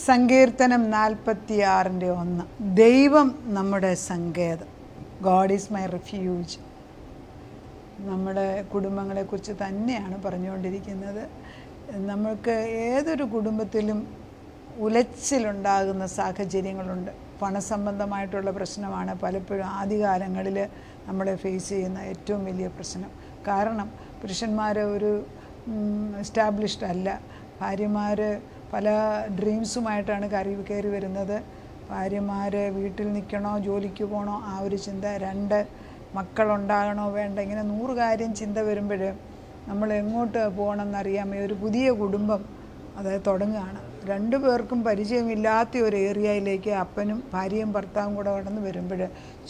സങ്കീർത്തനം 46:1. ദൈവം നമ്മുടെ സങ്കേതം. God is my refuge. നമ്മുടെ കുടുംബങ്ങളെക്കുറിച്ച് തന്നെയാണ് പറഞ്ഞുകൊണ്ടിരിക്കുന്നത്. നമുക്ക് ഏതൊരു കുടുംബത്തിലും ഉലച്ചിലുണ്ടാകുന്ന സാഹചര്യങ്ങളുണ്ട്. പണസംബന്ധമായിട്ടുള്ള പ്രശ്നമാണ് പലപ്പോഴും ആദ്യകാലങ്ങളിൽ നമ്മൾ ഫേസ് ചെയ്യുന്ന ഏറ്റവും വലിയ പ്രശ്നം. കാരണം പുരുഷന്മാർ ഒരു എസ്റ്റാബ്ലിഷ്ഡ് അല്ല. ഭാര്യമാർ പല ഡ്രീംസുമായിട്ടാണ് കയറി വരുന്നത്. ഭാര്യമാർ വീട്ടിൽ നിൽക്കണോ ജോലിക്ക് പോകണോ ആ ഒരു ചിന്ത, 2 മക്കളുണ്ടാകണോ വേണ്ട, ഇങ്ങനെ 100 കാര്യം ചിന്ത വരുമ്പോൾ നമ്മൾ എങ്ങോട്ട് പോകണമെന്നറിയാമേ ഒരു പുതിയ കുടുംബം തുടങ്ങുകയാണ്. 2 പേർക്കും പരിചയമില്ലാത്ത ഒരു ഏരിയയിലേക്ക് അപ്പനും ഭാര്യയും ഭർത്താവും കൂടെ കടന്നു വരുമ്പോൾ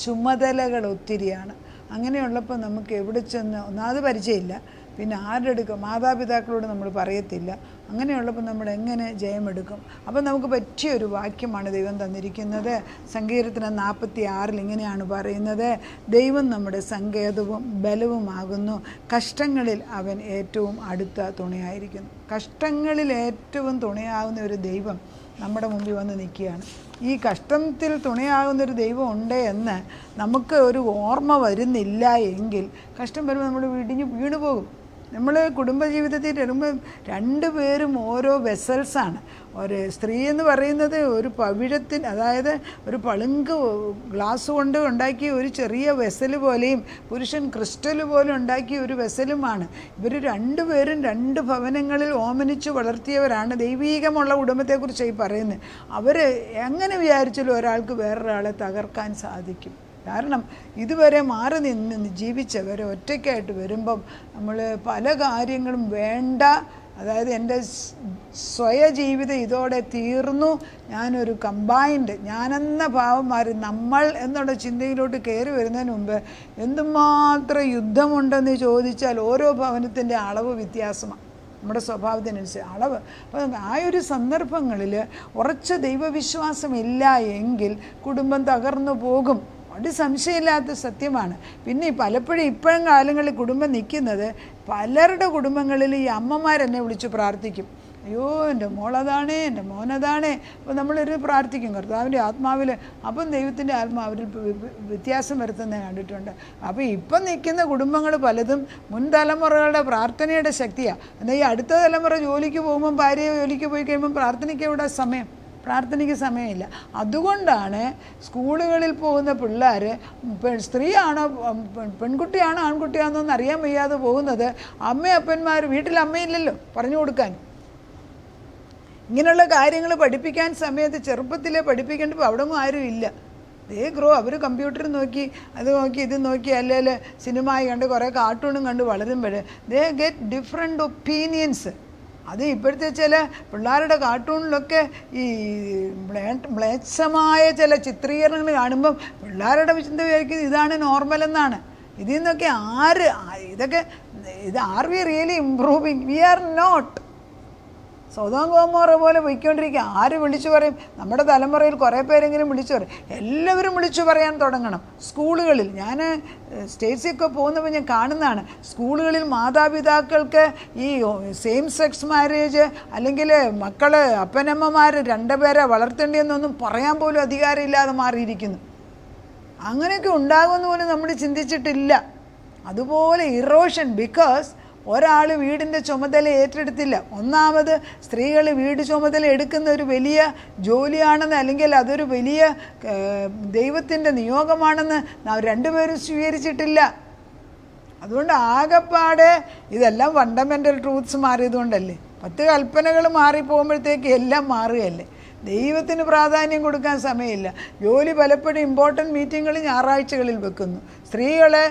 ചുമതലകൾ ഒത്തിരിയാണ്. അങ്ങനെയുള്ളപ്പോൾ നമുക്ക് എവിടെ ചെന്ന് ഒന്നാമത് പരിചയമില്ല, പിന്നെ ആരുടെ എടുക്കും, മാതാപിതാക്കളോട് നമ്മൾ പറയത്തില്ല. അങ്ങനെയുള്ളപ്പോൾ നമ്മൾ എങ്ങനെ ജയമെടുക്കും? അപ്പം നമുക്ക് പറ്റിയൊരു വാക്യമാണ് ദൈവം തന്നിരിക്കുന്നത്. സങ്കീർത്തനം 46 ഇങ്ങനെയാണ് പറയുന്നത്: ദൈവം നമ്മുടെ സങ്കേതവും ബലവുമാകുന്നു, കഷ്ടങ്ങളിൽ അവൻ ഏറ്റവും അടുത്ത തുണയായിരിക്കുന്നു. കഷ്ടങ്ങളിൽ ഏറ്റവും തുണയാകുന്ന ഒരു ദൈവം നമ്മുടെ മുമ്പിൽ വന്ന് നിൽക്കുകയാണ്. ഈ കഷ്ടത്തിൽ തുണയാകുന്നൊരു ദൈവം ഉണ്ട് എന്ന് നമുക്ക് ഒരു ഓർമ്മ വരുന്നില്ല എങ്കിൽ കഷ്ടം വരുമ്പോൾ നമ്മൾ വീണു പോകും. നമ്മൾ കുടുംബജീവിതത്തിൽ വരുമ്പോൾ 2 പേരും ഓരോ വെസൽസാണ്. ഒരു സ്ത്രീ എന്ന് പറയുന്നത് ഒരു പവിഴത്തിന്, അതായത് ഒരു പളുങ്ക് ഗ്ലാസ് കൊണ്ട് ഉണ്ടാക്കിയ ഒരു ചെറിയ വെസൽ പോലെയും പുരുഷൻ ക്രിസ്റ്റൽ പോലെ ഉണ്ടാക്കിയ ഒരു വെസലുമാണ്. ഇവർ 2 പേരും 2 ഭവനങ്ങളിൽ ഓമനിച്ച് വളർത്തിയവരാണ്. ദൈവീകമുള്ള കുടുംബത്തെക്കുറിച്ച് ഈ പറയുന്നത്. അവർ എങ്ങനെ വിചാരിച്ചാലും ഒരാൾക്ക് വേറൊരാളെ തകർക്കാൻ സാധിക്കും. കാരണം ഇതുവരെ മാറി നിന്ന് ജീവിച്ചവർ ഒറ്റയ്ക്കായിട്ട് വരുമ്പം നമ്മൾ പല കാര്യങ്ങളും വേണ്ട, അതായത് എൻ്റെ സ്വയജീവിതം ഇതോടെ തീർന്നു, ഞാനൊരു കമ്പൈൻഡ്, ഞാനെന്ന ഭാവം മാറി നമ്മൾ എന്നുള്ള ചിന്തയിലോട്ട് കയറി വരുന്നതിന് മുമ്പ് എന്തുമാത്രം യുദ്ധമുണ്ടെന്ന് ചോദിച്ചാൽ ഓരോ ഭവനത്തിൻ്റെ അളവ് വ്യത്യാസമാണ്. നമ്മുടെ സ്വഭാവത്തിനനുസരിച്ച് അളവ്. അപ്പം ആ ഒരു സന്ദർഭങ്ങളിൽ ഉറച്ച ദൈവവിശ്വാസമില്ല എങ്കിൽ കുടുംബം തകർന്നു പോകും. അത് സംശയമില്ലാത്ത സത്യമാണ്. പിന്നെ പലപ്പോഴും ഇപ്പോഴും കാലങ്ങളിൽ കുടുംബം നിൽക്കുന്നത്, പലരുടെ കുടുംബങ്ങളിൽ ഈ അമ്മമാരെന്നെ വിളിച്ച് പ്രാർത്ഥിക്കും, അയ്യോ എൻ്റെ മോളതാണേ, എൻ്റെ മോനതാണേ. അപ്പോൾ നമ്മളൊരു പ്രാർത്ഥിക്കും കർത്താവിൻ്റെ ആത്മാവിൽ. അപ്പം ദൈവത്തിൻ്റെ ആത്മാവിൽ വ്യത്യാസം വരുത്തുന്നത് കണ്ടിട്ടുണ്ട്. അപ്പോൾ ഇപ്പം നിൽക്കുന്ന കുടുംബങ്ങൾ പലതും മുൻ തലമുറകളുടെ പ്രാർത്ഥനയുടെ ശക്തിയാണ്. എന്നാൽ ഈ അടുത്ത തലമുറ ജോലിക്ക് പോകുമ്പം, ഭാര്യ ജോലിക്ക് പോയി കഴിയുമ്പം പ്രാർത്ഥനയ്ക്ക് സമയമില്ല. അതുകൊണ്ടാണ് സ്കൂളുകളിൽ പോകുന്ന പിള്ളേർ സ്ത്രീയാണോ പെൺകുട്ടിയാണോ ആൺകുട്ടിയാണോ എന്ന് അറിയാൻ വയ്യാതെ പോകുന്നത്. അമ്മയപ്പന്മാർ വീട്ടിൽ അമ്മയില്ലല്ലോ പറഞ്ഞു കൊടുക്കാൻ. ഇങ്ങനെയുള്ള കാര്യങ്ങൾ പഠിപ്പിക്കാൻ സമയത്ത് ചെറുപ്പത്തിലേ പഠിപ്പിക്കേണ്ടപ്പോൾ അവിടെ ആരും ഇല്ല. അവർ കമ്പ്യൂട്ടർ നോക്കി അത് നോക്കി ഇത് നോക്കി, അല്ലെങ്കിൽ സിനിമ കണ്ട് കുറേ കാർട്ടൂണും കണ്ട് വളരുമ്പോൾ ദേ ഗെറ്റ് ഡിഫറെൻ്റ് ഒപ്പീനിയൻസ്. അത് ഇപ്പോഴത്തെ ചില പിള്ളേരുടെ കാർട്ടൂണിലൊക്കെ ഈ മ്ലേച്ഛമായ ചില ചിത്രീകരണങ്ങൾ കാണുമ്പം പിള്ളേരുടെ ചിന്ത വിചാരിക്കുന്നത് ഇതാണ് നോർമൽ എന്നാണ്. ഇതിൽ നിന്നൊക്കെ are we really improving? We are not. Sodom Gomorrah പോലെ പോയിക്കൊണ്ടിരിക്കുക. ആര് വിളിച്ചു പറയും? നമ്മുടെ തലമുറയിൽ കുറേ പേരെങ്കിലും വിളിച്ചു പറയും. എല്ലാവരും വിളിച്ചു പറയാൻ തുടങ്ങണം. സ്കൂളുകളിൽ ഞാൻ സ്റ്റേറ്റ്സിലൊക്കെ പോകുന്നപ്പോൾ ഞാൻ കാണുന്നതാണ്, സ്കൂളുകളിൽ മാതാപിതാക്കൾക്ക് ഈ സെയിം സെക്സ് മാരേജ് അല്ലെങ്കിൽ അപ്പനമ്മമാർ 2 പേരെ വളർത്തേണ്ടിയെന്നൊന്നും പറയാൻ പോലും അധികാരമില്ലാതെ മാറിയിരിക്കുന്നു. അങ്ങനെയൊക്കെ ഉണ്ടാകുമെന്ന് പോലും നമ്മൾ ചിന്തിച്ചിട്ടില്ല. അതുപോലെ ഇറോഷൻ, ബിക്കോസ് ഒരാൾ വീടിൻ്റെ ചുമതല ഏറ്റെടുത്തില്ല. ഒന്നാമത് സ്ത്രീകൾ വീട് ചുമതല എടുക്കുന്ന ഒരു വലിയ ജോലിയാണെന്ന്, അല്ലെങ്കിൽ അതൊരു വലിയ ദൈവത്തിൻ്റെ നിയോഗമാണെന്ന് 2 പേരും സ്വീകരിച്ചിട്ടില്ല. അതുകൊണ്ട് ആകെപ്പാടെ ഇതെല്ലാം ഫണ്ടമെൻ്റൽ ട്രൂത്ത്സ് മാറിയതുകൊണ്ടല്ലേ. 10 കൽപ്പനകൾ മാറിപ്പോകുമ്പോഴത്തേക്ക് എല്ലാം മാറുകയല്ലേ. ദൈവത്തിന് പ്രാധാന്യം കൊടുക്കാൻ സമയമില്ല. ജോലി പലപ്പോഴും ഇമ്പോർട്ടൻറ്റ് മീറ്റിങ്ങുകൾ ഞായറാഴ്ചകളിൽ വെക്കുന്നു. സ്ത്രീകളെ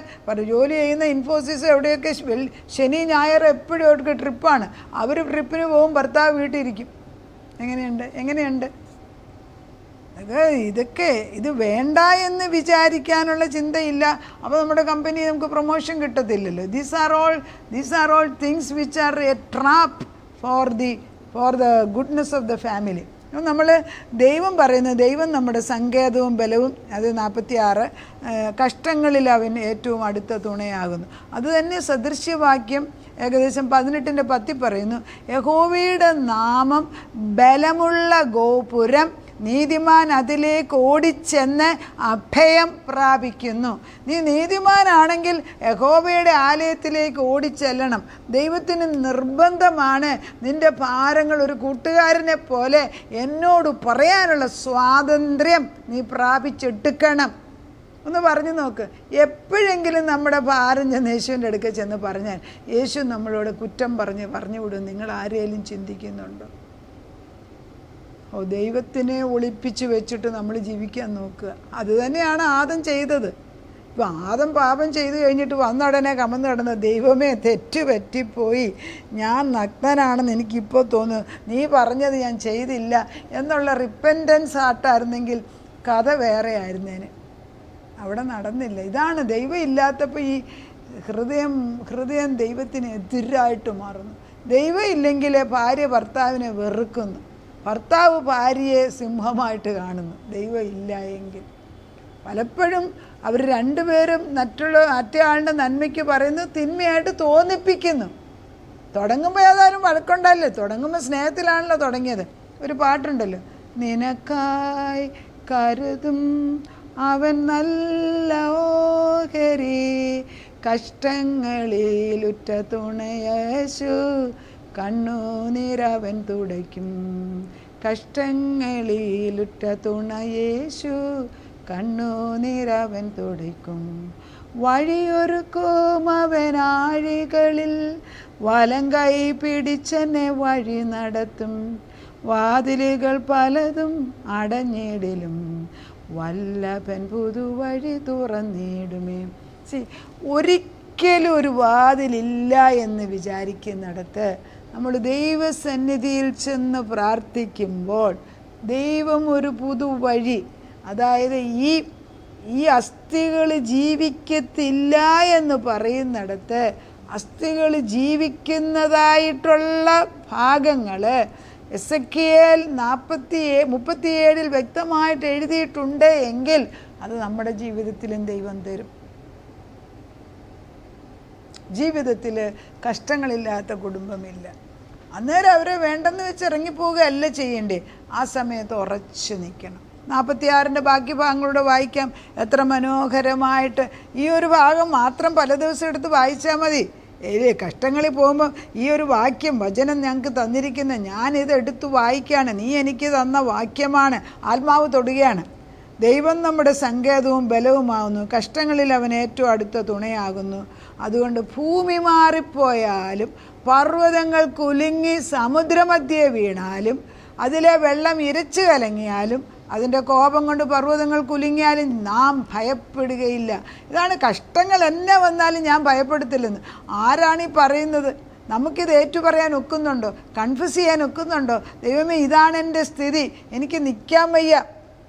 ജോലി ചെയ്യുന്ന ഇൻഫോസിസ് എവിടെയൊക്കെ ശനി ഞായർ എപ്പോഴും അവർക്ക് ട്രിപ്പാണ്. അവർ ട്രിപ്പിന് പോകും, ഭർത്താവ് വീട്ടിലിരിക്കും. എങ്ങനെയുണ്ട് ഇത് വേണ്ട എന്ന് വിചാരിക്കാനുള്ള ചിന്തയില്ല. അപ്പോൾ നമ്മുടെ കമ്പനി നമുക്ക് പ്രൊമോഷൻ കിട്ടത്തില്ലല്ലോ. These are all things which are a trap for the goodness of the family. നമ്മൾ ദൈവം പറയുന്നത്, ദൈവം നമ്മുടെ സങ്കേതവും ബലവും, അത് 46, കഷ്ടങ്ങളിൽ അവൻ ഏറ്റവും അടുത്ത തുണയാകുന്നു. അതുതന്നെ സദൃശ്യവാക്യം ഏകദേശം 18:10 പറയുന്നു, യഹോവയുടെ നാമം ബലമുള്ള ഗോപുരം, നീതിമാൻ അതിലേക്ക് ഓടിച്ചെന്ന് അഭയം പ്രാപിക്കുന്നു. നീ നീതിമാനാണെങ്കിൽ യഹോവയുടെ ആലയത്തിലേക്ക് ഓടിച്ചെല്ലണം. ദൈവത്തിന് നിർബന്ധമാണ് നിൻ്റെ ഭാരങ്ങൾ ഒരു കൂട്ടുകാരനെ പോലെ എന്നോട് പറയാനുള്ള സ്വാതന്ത്ര്യം നീ പ്രാപിച്ചെടുക്കണം. ഒന്ന് പറഞ്ഞു നോക്ക്. എപ്പോഴെങ്കിലും നമ്മുടെ ഭാരം ചെന്ന് യേശുവിൻ്റെ അടുക്കൽ ചെന്ന് പറഞ്ഞാൽ യേശു നമ്മളോട് കുറ്റം പറഞ്ഞു വിടും? നിങ്ങൾ ആരെയും ചിന്തിക്കുന്നുണ്ടോ? ദൈവത്തിനെ ഒളിപ്പിച്ച് വെച്ചിട്ട് നമ്മൾ ജീവിക്കാൻ നോക്കുക. അതുതന്നെയാണ് ആദം ചെയ്തത്. ഇപ്പം ആദം പാപം ചെയ്തു കഴിഞ്ഞിട്ട് വന്നുടനെ കമന്ന് കിടന്ന, ദൈവമേ തെറ്റ് പറ്റിപ്പോയി, ഞാൻ നഗ്നനാണെന്ന് എനിക്കിപ്പോൾ തോന്നുന്നു, നീ പറഞ്ഞത് ഞാൻ ചെയ്തില്ല എന്നുള്ള റിപ്പൻറ്റൻസ് ആട്ടായിരുന്നെങ്കിൽ കഥ വേറെ ആയിരുന്നേന്. അവിടെ നടന്നില്ല. ഇതാണ് ദൈവം ഇല്ലാത്തപ്പോൾ ഈ ഹൃദയം ദൈവത്തിന് എതിരായിട്ട് മാറുന്നു. ദൈവം ഇല്ലെങ്കിൽ ഭാര്യ ഭർത്താവിനെ വെറുക്കുന്നു, ഭർത്താവ് ഭാര്യയെ സിംഹമായിട്ട് കാണുന്നു. ദൈവം ഇല്ല എങ്കിൽ പലപ്പോഴും അവർ രണ്ടുപേരും മറ്റേ ആളുടെ നന്മയ്ക്ക് പറയുന്നത് തിന്മയായിട്ട് തോന്നിപ്പിക്കുന്നു. തുടങ്ങുമ്പോൾ ഏതായാലും വഴക്കുണ്ടല്ലോ, തുടങ്ങുമ്പോൾ സ്നേഹത്തിലാണല്ലോ തുടങ്ങിയത്. ഒരു പാട്ടുണ്ടല്ലോ, നിനക്കായി കരുതും അവൻ നല്ല ഓഹരി, കഷ്ടങ്ങളിലുറ്റ തുണയേശു, കണ്ണുനീരവൻ തുടയ്ക്കും. കഷ്ടങ്ങളിലുറ്റ തുണയേശു, കണ്ണുനീരവൻ തുടയ്ക്കും. വഴിയൊരുക്കും അവൻ ആഴികളിൽ, വലം കൈ പിടിച്ചെന്നെ വഴി നടത്തും. വാതിലുകൾ പലതും അടഞ്ഞിടിലും, വല്ലഭൻ പുതുവഴി തുറന്നിടുമേ. ഒരിക്കലും ഒരു വാതിലില്ല എന്ന് വിചാരിക്കുന്നിടത്ത് നമ്മൾ ദൈവസന്നിധിയിൽ ചെന്ന് പ്രാർത്ഥിക്കുമ്പോൾ ദൈവം ഒരു പുതുവഴി, അതായത് ഈ അസ്ഥികൾ ജീവിക്കത്തില്ല എന്ന് പറയുന്നിടത്ത് അസ്ഥികൾ ജീവിക്കുന്നതായിട്ടുള്ള ഭാഗങ്ങൾ എസെക്കിയേൽ 37 വ്യക്തമായിട്ട് എഴുതിയിട്ടുണ്ട് എങ്കിൽ അത് നമ്മുടെ ജീവിതത്തിലും ദൈവം തരും. ജീവിതത്തിൽ കഷ്ടങ്ങളില്ലാത്ത കുടുംബമില്ല. അന്നേരം അവരെ വേണ്ടെന്ന് വെച്ച് ഇറങ്ങിപ്പോവുകയല്ല ചെയ്യേണ്ടേ, ആ സമയത്ത് ഉറച്ചു നിൽക്കണം. 46 ബാക്കി ഭാഗങ്ങളൂടെ വായിക്കാം. എത്ര മനോഹരമായിട്ട് ഈ ഒരു ഭാഗം മാത്രം പല ദിവസം എടുത്ത് വായിച്ചാൽ മതി. കഷ്ടങ്ങളിൽ പോകുമ്പോൾ ഈ ഒരു വാക്യം, വചനം ഞങ്ങൾക്ക് തന്നിരിക്കുന്ന, ഞാനിത് എടുത്തു വായിക്കുകയാണ്. നീ എനിക്ക് തന്ന വാക്യമാണ്. ആത്മാവ് തൊടുകയാണ്. ദൈവം നമ്മുടെ സങ്കേതവും ബലവുമാകുന്നു, കഷ്ടങ്ങളിൽ അവൻ ഏറ്റവും അടുത്ത തുണയാകുന്നു. അതുകൊണ്ട് ഭൂമി മാറിപ്പോയാലും, പർവ്വതങ്ങൾ കുലുങ്ങി സമുദ്രമധ്യേ വീണാലും, അതിലെ വെള്ളം ഇരച്ചു കലങ്ങിയാലും, അതിൻ്റെ കോപം കൊണ്ട് പർവ്വതങ്ങൾ കുലുങ്ങിയാലും നാം ഭയപ്പെടുകയില്ല. ഇതാണ് കഷ്ടങ്ങൾ എന്നെ വന്നാലും ഞാൻ ഭയപ്പെടത്തില്ലെന്ന്. ആരാണീ പറയുന്നത്? നമുക്കിത് ഏറ്റുപറയാൻ ഒക്കുന്നുണ്ടോ? കൺഫ്യൂസ് ചെയ്യാൻ ഒക്കുന്നുണ്ടോ? ദൈവമേ, ഇതാണ് എൻ്റെ സ്ഥിതി, എനിക്ക് നിൽക്കാൻ വയ്യ.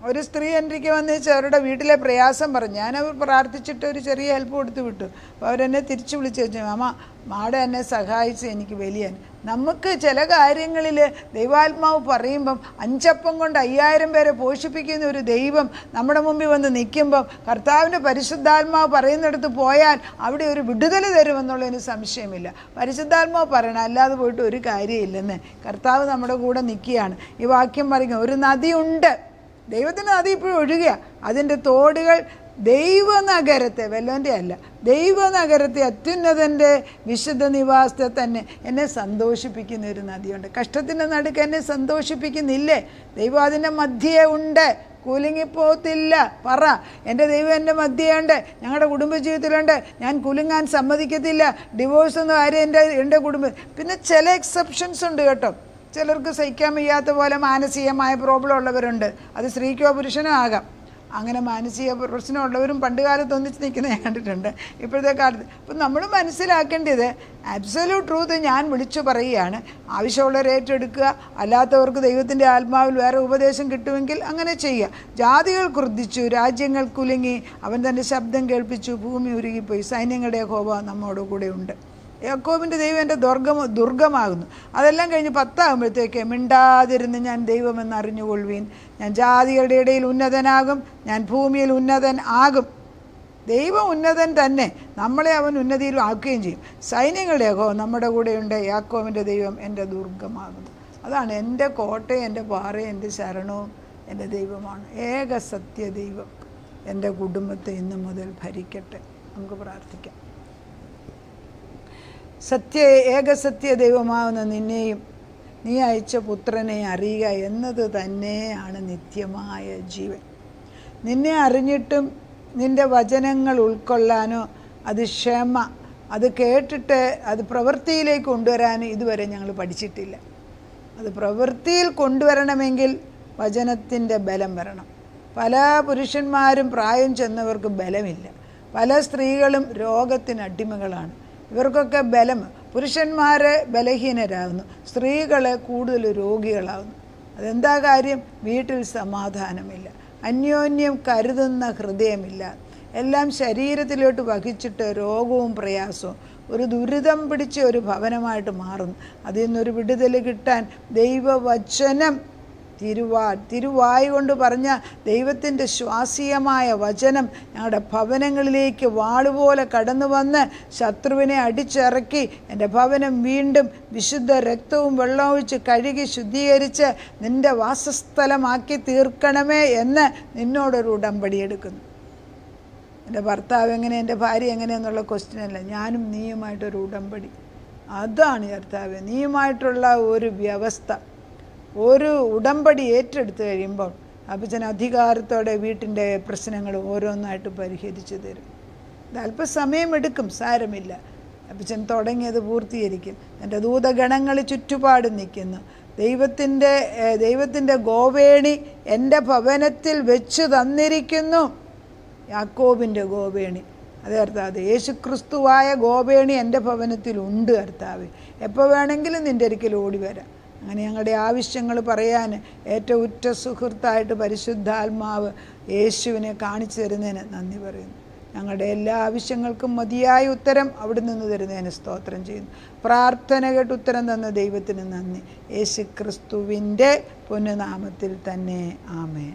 ഒരു സ്ത്രീ എനിക്ക് വന്നേച്ച് അവരുടെ വീട്ടിലെ പ്രയാസം പറഞ്ഞു. ഞാനവർ പ്രാർത്ഥിച്ചിട്ട് ഒരു ചെറിയ ഹെൽപ്പ് കൊടുത്തു വിട്ടു. അപ്പോൾ അവരെന്നെ തിരിച്ചു വിളിച്ച് വെച്ചു, അമ്മ മാഡം എന്നെ സഹായിച്ച് എനിക്ക് വലിയ. നമുക്ക് ചില കാര്യങ്ങളിൽ ദൈവാത്മാവ് പറയുമ്പം 5 അപ്പം കൊണ്ട് 5000 പേരെ പോഷിപ്പിക്കുന്ന ഒരു ദൈവം നമ്മുടെ മുമ്പിൽ വന്ന് നിൽക്കുമ്പം കർത്താവിൻ്റെ പരിശുദ്ധാത്മാവ് പറയുന്നിടത്ത് പോയാൽ അവിടെ ഒരു വിടുതൽ തരുമെന്നുള്ളതിന് സംശയമില്ല. പരിശുദ്ധാത്മാവ് പറയണം, അല്ലാതെ പോയിട്ട് ഒരു കാര്യമില്ലെന്ന്. കർത്താവ് നമ്മുടെ കൂടെ നിൽക്കുകയാണ്. ഈ വാക്യം പറയുക, ഒരു നദിയുണ്ട്, ദൈവത്തിൻ്റെ നദി ഇപ്പോഴും ഒഴുകുക. അതിൻ്റെ തോടുകൾ ദൈവനഗരത്തെ, വെല്ലോൻ്റെ അല്ല, ദൈവനഗരത്തെ, അത്യുന്നതൻ്റെ വിശുദ്ധ നിവാസത്തെ തന്നെ എന്നെ സന്തോഷിപ്പിക്കുന്ന ഒരു നദിയുണ്ട്. കഷ്ടത്തിൻ്റെ നടുക്ക് എന്നെ സന്തോഷിപ്പിക്കുന്നില്ലേ? ദൈവം അതിൻ്റെ മധ്യേ ഉണ്ട്, കുലുങ്ങിപ്പോത്തില്ല. പറ, എൻ്റെ ദൈവം എൻ്റെ മധ്യയുണ്ട്, ഞങ്ങളുടെ കുടുംബജീവിതത്തിലുണ്ട്, ഞാൻ കുലുങ്ങാൻ സമ്മതിക്കത്തില്ല. ഡിവോഴ്സ് ഒന്നും ആരും എൻ്റെ കുടുംബം. പിന്നെ ചില എക്സെപ്ഷൻസ് ഉണ്ട് കേട്ടോ. ചിലർക്ക് സഹിക്കാൻ വയ്യാത്ത പോലെ മാനസികമായ പ്രോബ്ലം ഉള്ളവരുണ്ട്. അത് സ്ത്രീക്കോ പുരുഷനോ ആകാം. അങ്ങനെ മാനസിക പ്രശ്നമുള്ളവരും പണ്ട് കാലത്ത് ഒന്നിച്ച് നിൽക്കുന്നത് ഞാൻ കണ്ടിട്ടുണ്ട്. ഇപ്പോഴത്തെ കാലത്ത് അപ്പം നമ്മൾ മനസ്സിലാക്കേണ്ടത് അബ്സല്യൂട്ട് ട്രൂത്ത് ഞാൻ വിളിച്ചു പറയുകയാണ്. ആവശ്യമുള്ളവർ ഏറ്റെടുക്കുക, അല്ലാത്തവർക്ക് ദൈവത്തിൻ്റെ ആത്മാവിൽ വേറെ ഉപദേശം കിട്ടുമെങ്കിൽ അങ്ങനെ ചെയ്യുക. ജാതികൾ ക്രുദ്ധിച്ചു, രാജ്യങ്ങൾ കുലുങ്ങി, അവൻ തൻ്റെ ശബ്ദം കേൾപ്പിച്ചു, ഭൂമി ഉരുകിപ്പോയി, സൈന്യങ്ങളുടെ യഹോവ നമ്മോട് കൂടെ ഉണ്ട്. യാക്കോബിൻ്റെ ദൈവം എൻ്റെ ദുർഗമാകുന്നു. അതെല്ലാം കഴിഞ്ഞ് 10 മിണ്ടാതിരുന്ന് ഞാൻ ദൈവമെന്ന് അറിഞ്ഞുകൊള്ളുവീൻ. ഞാൻ ജാതികളുടെ ഇടയിൽ ഉന്നതനാകും, ഞാൻ ഭൂമിയിൽ ഉന്നതൻ ആകും. ദൈവം ഉന്നതൻ തന്നെ, നമ്മളെ അവൻ ഉന്നതിയിൽ ആക്കുകയും ചെയ്യും. സൈന്യങ്ങളുടെ യഹോവ നമ്മുടെ കൂടെയുണ്ട്, യാക്കോബിൻ്റെ ദൈവം എൻ്റെ ദുർഗമാകുന്നു. അതാണ് എൻ്റെ കോട്ടയും എൻ്റെ പാറയും എൻ്റെ ശരണവും എൻ്റെ ദൈവമാണ്. ഏക സത്യ ദൈവം എൻ്റെ കുടുംബത്തെ ഇന്നു മുതൽ ഭരിക്കട്ടെ. നമുക്ക് പ്രാർത്ഥിക്കാം. ഏകസത്യ ദൈവമാവുന്ന നിന്നെയും നീ അയച്ച പുത്രനെ അറിയുക എന്നത് തന്നെയാണ് നിത്യമായ ജീവൻ. നിന്നെ അറിഞ്ഞിട്ടും നിൻ്റെ വചനങ്ങൾ ഉൾക്കൊള്ളാനോ അത് ക്ഷമ, അത് കേട്ടിട്ട് അത് പ്രവൃത്തിയിലേക്ക് കൊണ്ടുവരാനോ ഇതുവരെ ഞങ്ങൾ പഠിച്ചിട്ടില്ല. അത് പ്രവൃത്തിയിൽ കൊണ്ടുവരണമെങ്കിൽ വചനത്തിൻ്റെ ബലം വരണം. പല പുരുഷന്മാരും പ്രായം ചെന്നവർക്ക് ബലമില്ല. പല സ്ത്രീകളും രോഗത്തിന് അടിമകളാണ്. ഇവർക്കൊക്കെ ബലം, പുരുഷന്മാർ ബലഹീനരാകുന്നു, സ്ത്രീകൾ കൂടുതൽ രോഗികളാകുന്നു. അതെന്താ കാര്യം? വീട്ടിൽ സമാധാനമില്ല, അന്യോന്യം കരുതുന്ന ഹൃദയമില്ല, എല്ലാം ശരീരത്തിലോട്ട് വഹിച്ചിട്ട് രോഗവും പ്രയാസവും ഒരു ദുരിതം പിടിച്ച ഒരു ഭവനമായിട്ട് മാറുന്നു. അതിൽ നിന്നൊരു വിടുതൽ കിട്ടാൻ ദൈവവചനം, തിരുവായി കൊണ്ട് പറഞ്ഞ ദൈവത്തിൻ്റെ ശ്വാസീയമായ വചനം ഞങ്ങളുടെ ഭവനങ്ങളിലേക്ക് വാളുപോലെ കടന്നു വന്ന് ശത്രുവിനെ അടിച്ചിറക്കി എൻ്റെ ഭവനം വീണ്ടും വിശുദ്ധ രക്തവും വെള്ളമൊഴിച്ച് കഴുകി ശുദ്ധീകരിച്ച് നിൻ്റെ വാസസ്ഥലമാക്കി തീർക്കണമേ എന്ന് നിന്നോടൊരു ഉടമ്പടി എടുക്കുന്നു. എൻ്റെ ഭർത്താവ് എങ്ങനെ, എൻ്റെ ഭാര്യ എങ്ങനെയെന്നുള്ള ക്വസ്റ്റ്യനല്ല, ഞാനും നീയുമായിട്ടൊരു ഉടമ്പടി. അതാണ് കർത്താവ്, നീയുമായിട്ടുള്ള ഒരു വ്യവസ്ഥ, ഒരു ഉടമ്പടി ഏറ്റെടുത്ത് കഴിയുമ്പോൾ അപ്പച്ചൻ അധികാരത്തോടെ വീട്ടിൻ്റെ പ്രശ്നങ്ങൾ ഓരോന്നായിട്ട് പരിഹരിച്ചു തരും. ഇത് അല്പസമയമെടുക്കും, സാരമില്ല. അപ്പച്ചൻ തുടങ്ങിയത് പൂർത്തീകരിക്കും. എൻ്റെ ദൂതഗണങ്ങൾ ചുറ്റുപാട് നിൽക്കുന്നു. ദൈവത്തിൻ്റെ ഗോവേണി എൻ്റെ ഭവനത്തിൽ വെച്ച് തന്നിരിക്കുന്നു. യാക്കോബിൻ്റെ ഗോവേണി, അത് കർത്താവ് യേശുക്രിസ്തുവായ ഗോവേണി എൻ്റെ ഭവനത്തിലുണ്ട്. കർത്താവ് എപ്പോൾ വേണമെങ്കിലും നിൻ്റെ ഒരിക്കലും ഓടി വരാം. അങ്ങനെ ഞങ്ങളുടെ ആവശ്യങ്ങൾ പറയാൻ ഏറ്റവും ഉറ്റ സുഹൃത്തായിട്ട് പരിശുദ്ധാത്മാവ് യേശുവിനെ കാണിച്ചു തരുന്നതിന് നന്ദി പറയുന്നു. ഞങ്ങളുടെ എല്ലാ ആവശ്യങ്ങൾക്കും മതിയായ ഉത്തരം അവിടെ നിന്ന് തരുന്നതിന് സ്തോത്രം ചെയ്യുന്നു. പ്രാർത്ഥന കേട്ട് ഉത്തരം തന്ന ദൈവത്തിന് നന്ദി. യേശുക്രിസ്തുവിൻ്റെ പൊന്നുനാമത്തിൽ തന്നെ ആമേൻ.